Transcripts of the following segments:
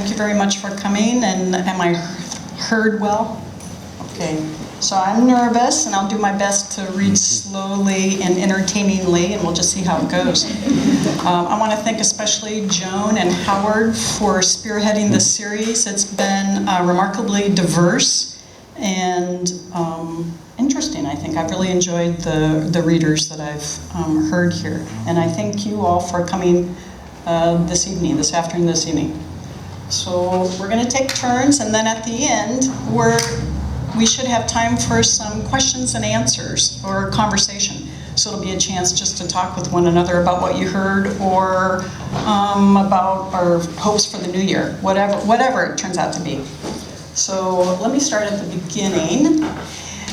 Thank you very much for coming, and am I heard well? Okay, so I'm nervous, and I'll do my best to read slowly and entertainingly, and we'll just see how it goes. I want to thank especially Joan and Howard for spearheading this series. It's been remarkably diverse and interesting, I think. I've really enjoyed the readers that I've heard here, and I thank you all for coming this afternoon. So we're going to take turns, and then at the end, we should have time for some questions and answers or conversation. So it'll be a chance just to talk with one another about what you heard, or about our hopes for the new year, whatever it turns out to be. So let me start at the beginning.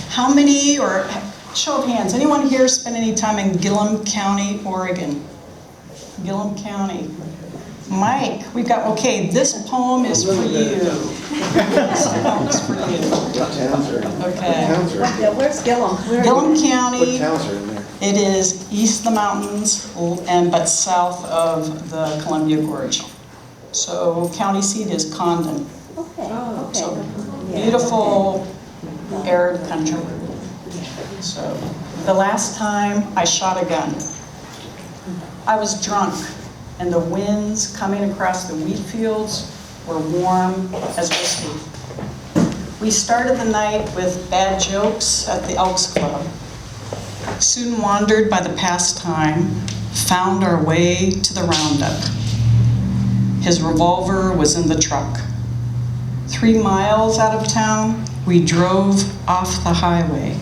How many, or show of hands, anyone here spend any time in Gillum County, Oregon? Gillum County. Mike, we've got, okay, this poem is for you. This poem is for you. What towns are in there? Okay. Where's Gillum? Gillum County. What towns are in there? It is east of the mountains, but south of the Columbia Gorge. So county seat is Condon. Okay. So beautiful, arid country. So the last time I shot a gun, I was drunk, and the winds coming across the wheat fields were warm as whiskey. We started the night with bad jokes at the Elks Club, soon wandered by the pastime, found our way to the roundup. His revolver was in the truck. 3 miles out of town, we drove off the highway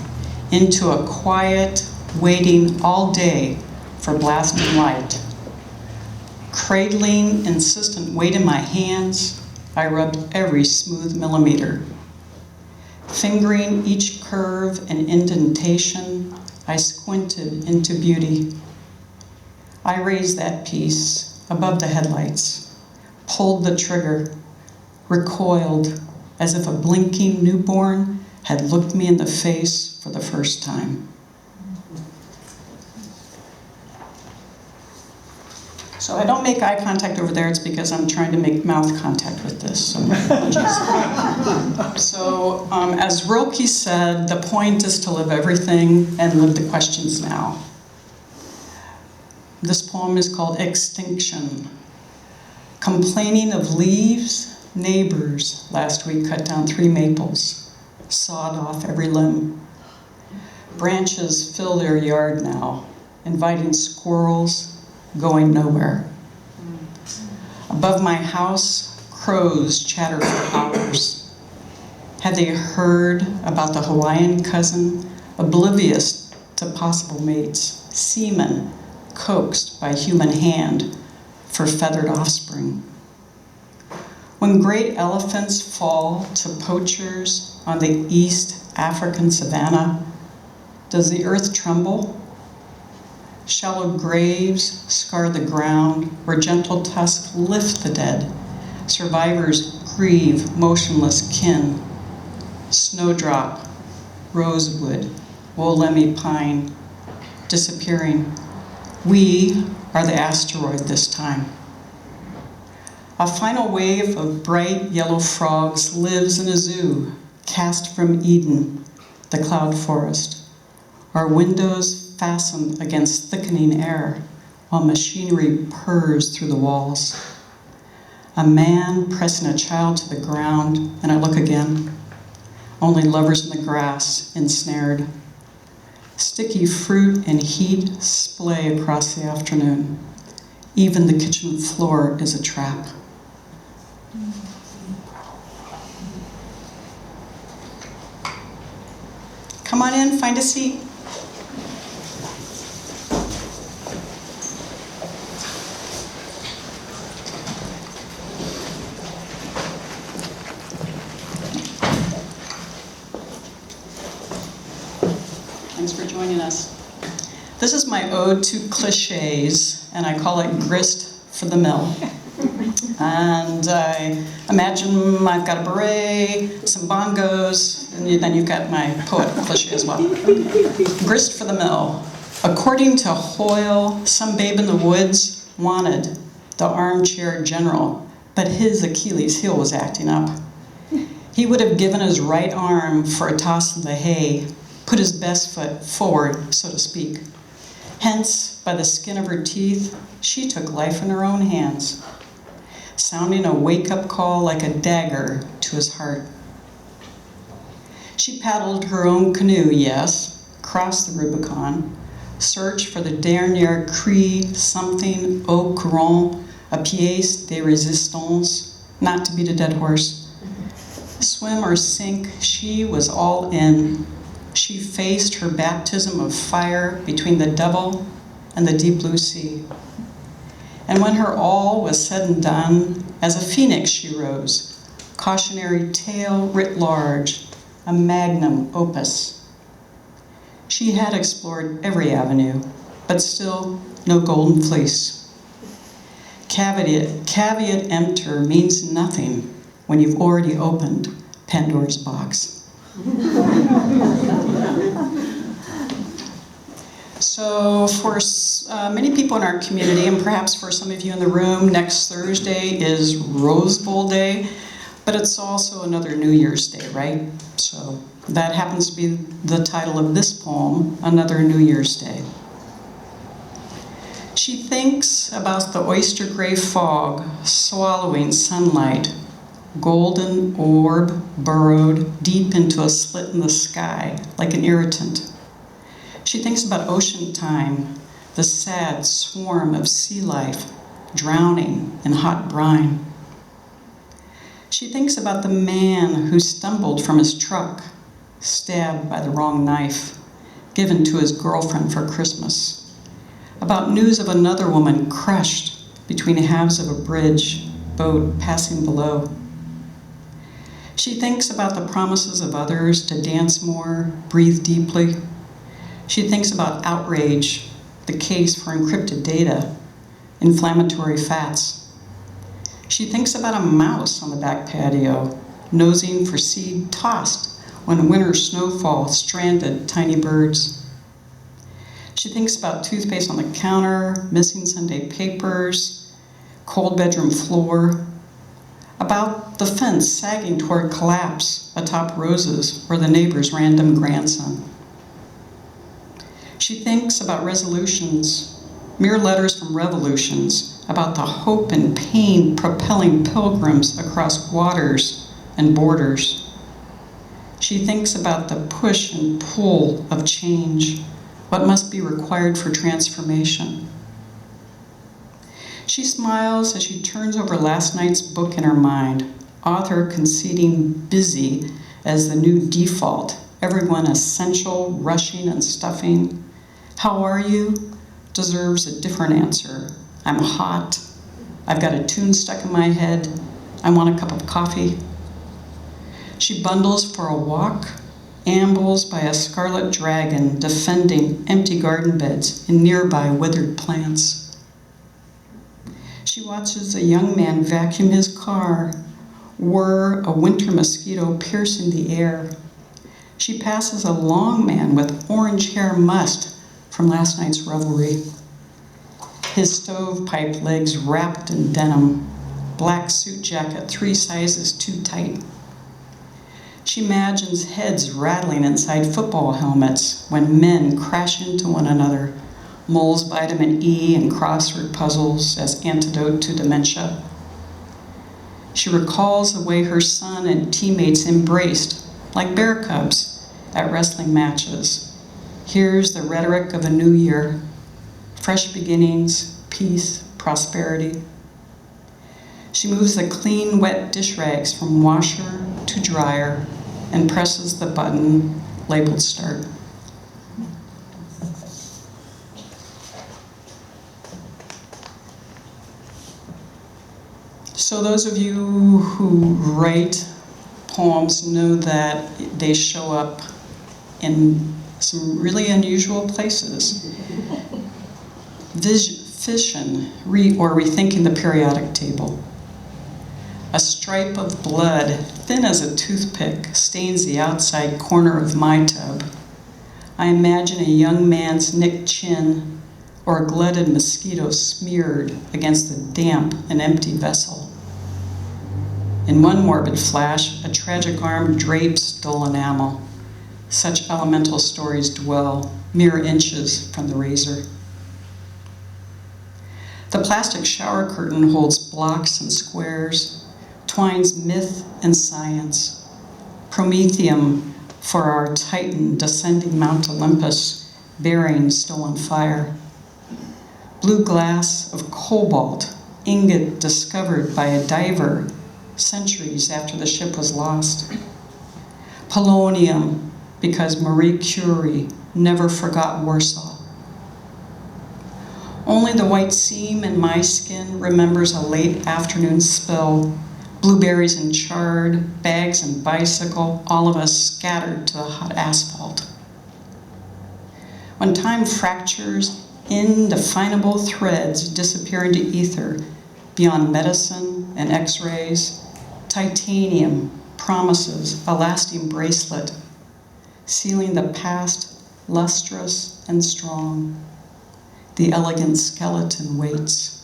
into a quiet, waiting all day for blasting light. Cradling insistent weight in my hands, I rubbed every smooth millimeter. Fingering each curve and indentation, I squinted into beauty. I raised that piece above the headlights, pulled the trigger, recoiled as if a blinking newborn had looked me in the face for the first time. So I don't make eye contact over there, it's because I'm trying to make mouth contact with this, so my apologies. So as Rilke said, the point is to live everything and live the questions now. This poem is called Extinction. Complaining of leaves, neighbors last week cut down 3 maples, sawed off every limb. Branches fill their yard now, inviting squirrels, going nowhere. Above my house, crows chatter for hours. Have they heard about the Hawaiian cousin, oblivious to possible mates, seamen coaxed by human hand for feathered offspring? When great elephants fall to poachers on the East African savanna, does the earth tremble? Shallow graves scar the ground where gentle tusks lift the dead. Survivors grieve motionless kin. Snowdrop, rosewood, woollemmy pine, disappearing. We are the asteroid this time. A final wave of bright yellow frogs lives in a zoo, cast from Eden, the cloud forest. Our windows fastened against thickening air while machinery purrs through the walls. A man pressing a child to the ground, and I look again. Only lovers in the grass, ensnared. Sticky fruit and heat splay across the afternoon. Even the kitchen floor is a trap. Come on in, find a seat. Thanks for joining us. This is my ode to cliches, and I call it grist for the mill. And I imagine I've got a beret, some bongos, and then you've got my poet cliche as well. Grist for the mill. According to Hoyle, some babe in the woods wanted the armchair general but his Achilles heel was acting up. He would have given his right arm for a toss of the hay, put his best foot forward, so to speak. Hence, by the skin of her teeth, she took life in her own hands, sounding a wake-up call like a dagger to his heart. She paddled her own canoe, yes, crossed the Rubicon, searched for the dernier cri something au courant, a pièce de résistance, not to beat a dead horse. Swim or sink, she was all in. She faced her baptism of fire between the devil and the deep blue sea. And when her all was said and done, as a phoenix she rose, cautionary tale writ large, a magnum opus. She had explored every avenue, but still no golden fleece. Caveat emptor means nothing when you've already opened Pandora's box. So for many people in our community, and perhaps for some of you in the room, next Thursday is Rose Bowl Day, but it's also another New Year's Day, right? So that happens to be the title of this poem, Another New Year's Day. She thinks about the oyster gray fog swallowing sunlight, golden orb burrowed deep into a slit in the sky like an irritant. She thinks about ocean time, the sad swarm of sea life drowning in hot brine. She thinks about the man who stumbled from his truck, stabbed by the wrong knife, given to his girlfriend for Christmas. About news of another woman crushed between halves of a bridge, boat passing below. She thinks about the promises of others to dance more, breathe deeply. She thinks about outrage, the case for encrypted data, inflammatory fats. She thinks about a mouse on the back patio, nosing for seed tossed when winter snowfall stranded tiny birds. She thinks about toothpaste on the counter, missing Sunday papers, cold bedroom floor, about the fence sagging toward collapse atop roses or the neighbor's random grandson. She thinks about resolutions, mere letters from revolutions, about the hope and pain propelling pilgrims across waters and borders. She thinks about the push and pull of change, what must be required for transformation. She smiles as she turns over last night's book in her mind, author conceding busy as the new default, everyone essential, rushing and stuffing. How are you? Deserves a different answer. I'm hot. I've got a tune stuck in my head. I want a cup of coffee. She bundles for a walk, ambles by a scarlet dragon defending empty garden beds and nearby withered plants. She watches a young man vacuum his car, whir a winter mosquito piercing the air. She passes a long man with orange hair mussed from last night's revelry. His stovepipe legs wrapped in denim, black suit jacket 3 sizes too tight. She imagines heads rattling inside football helmets when men crash into one another, mulls vitamin E and crossword puzzles as antidote to dementia. She recalls the way her son and teammates embraced, like bear cubs, at wrestling matches. Here's the rhetoric of a new year, fresh beginnings, peace, prosperity. She moves the clean, wet dish rags from washer to dryer and presses the button labeled start. So those of you who write poems know that they show up in some really unusual places. Fission, or rethinking the periodic table. A stripe of blood, thin as a toothpick, stains the outside corner of my tub. I imagine a young man's nicked chin or a glutted mosquito smeared against the damp and empty vessel. In one morbid flash, a tragic arm drapes dull enamel. Such elemental stories dwell mere inches from the razor. The plastic shower curtain holds blocks and squares, twines myth and science, promethium for our Titan descending Mount Olympus, bearing stolen fire. Blue glass of cobalt, ingot discovered by a diver centuries after the ship was lost. Polonium, because Marie Curie never forgot Warsaw. Only the white seam in my skin remembers a late afternoon spill, blueberries and chard, bags and bicycle, all of us scattered to the hot asphalt. When time fractures, indefinable threads disappear into ether beyond medicine and x-rays, titanium promises a lasting bracelet, sealing the past lustrous and strong. The elegant skeleton waits.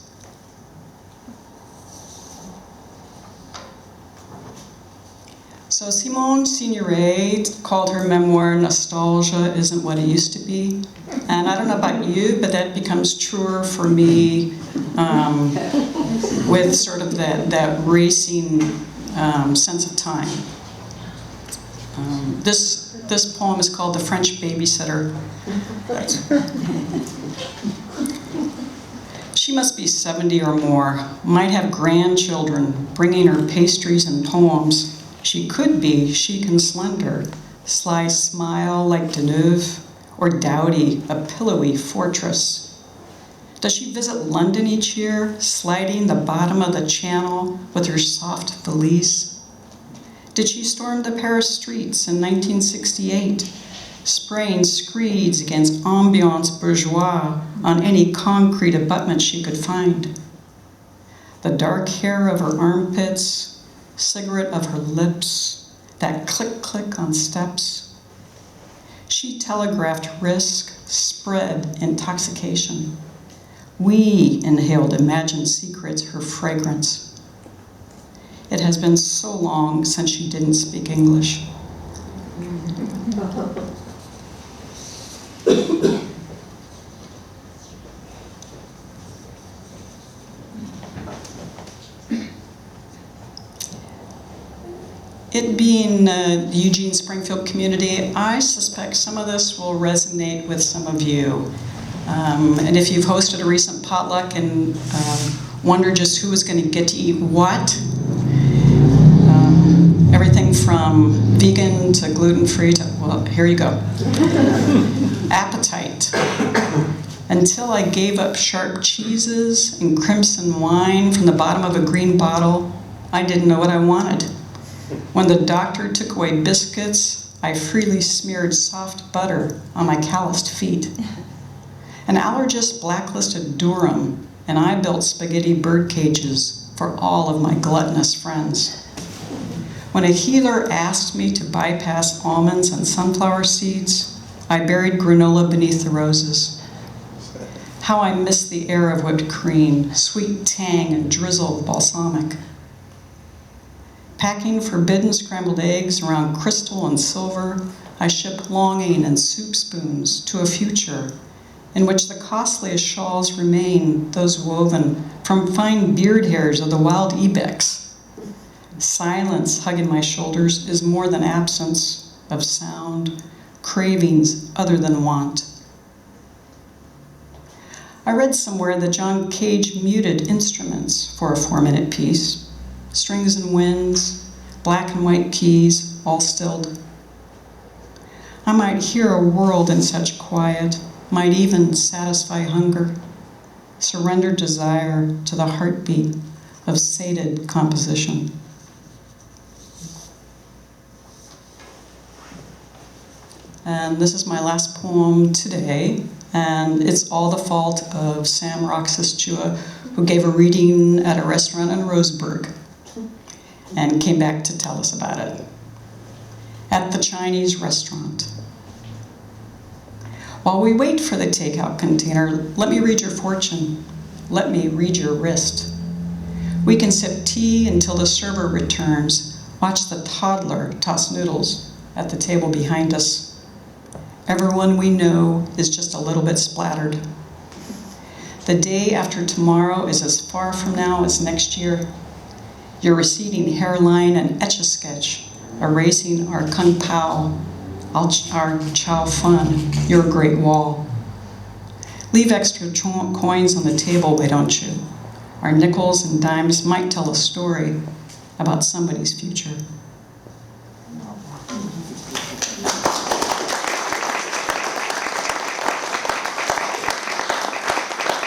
So Simone Signoret called her memoir "Nostalgia Isn't What It Used to Be." And I don't know about you, but that becomes truer for me with sort of that racing sense of time. This poem is called "The French Babysitter." She must be 70 or more, might have grandchildren bringing her pastries and poems. She could be chic and slender, sly smile like Deneuve, or dowdy, a pillowy fortress. Does she visit London each year, sliding the bottom of the Channel with her soft valise? Did she storm the Paris streets in 1968, spraying screeds against ambiance bourgeois on any concrete abutment she could find? The dark hair of her armpits, cigarette of her lips, that click-click on steps. She telegraphed risk, spread intoxication. We inhaled imagined secrets, her fragrance. It has been so long since she didn't speak English. It being the Eugene Springfield community, I suspect some of this will resonate with some of you. And if you've hosted a recent potluck and wondered just who was going to get to eat what, everything from vegan to gluten-free to, well, here you go. Appetite. Until I gave up sharp cheeses and crimson wine from the bottom of a green bottle, I didn't know what I wanted. When the doctor took away biscuits, I freely smeared soft butter on my calloused feet. An allergist blacklisted Durham, and I built spaghetti bird cages for all of my gluttonous friends. When a healer asked me to bypass almonds and sunflower seeds, I buried granola beneath the roses. How I missed the air of whipped cream, sweet tang and drizzle of balsamic. Packing forbidden scrambled eggs around crystal and silver, I shipped longing and soup spoons to a future in which the costliest shawls remain, those woven from fine beard hairs of the wild ibex. Silence hugging my shoulders is more than absence of sound, cravings other than want. I read somewhere that John Cage muted instruments for a 4-minute piece. Strings and winds, black and white keys, all stilled. I might hear a world in such quiet, might even satisfy hunger, surrender desire to the heartbeat of sated composition. And this is my last poem today, and it's all the fault of Sam Roxas Chua, who gave a reading at a restaurant in Roseburg and came back to tell us about it. At the Chinese restaurant. While we wait for the takeout container, let me read your fortune. Let me read your wrist. We can sip tea until the server returns, watch the toddler toss noodles at the table behind us. Everyone we know is just a little bit splattered. The day after tomorrow is as far from now as next year. Your receding hairline and Etch-a-Sketch erasing our Kung Pao, our Chow Fun, your Great Wall. Leave extra coins on the table, why don't you? Our nickels and dimes might tell a story about somebody's future.